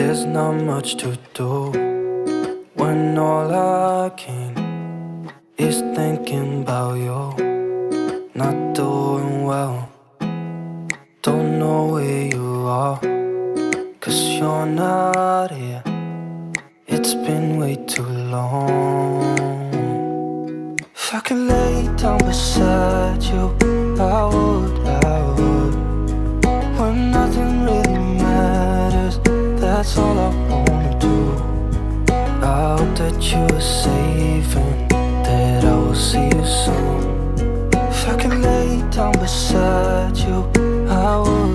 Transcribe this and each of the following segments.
There's not much to do when all I can is thinking about you. Not doing well, don't know where you are, 'cause you're not here. It's been way too long. If I could lay down beside you, I would. When nothing really matters, that's all I wanna do. I hope that you are safe and that I will see you soon. If I could lay down beside you, I would.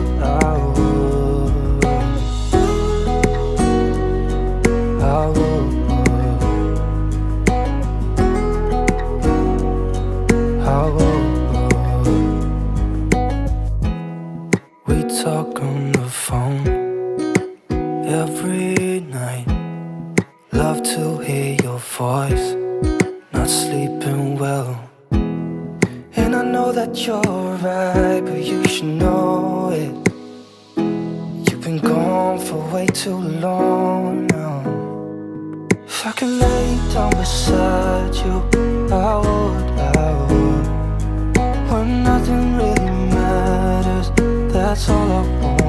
We talk on the phone every night. Love to hear your voice. Not sleeping well, and I know that you're right, but you should know it. You've been gone for way too long now. If I could lay down beside you, I would. When nothing really matters, that's all I want.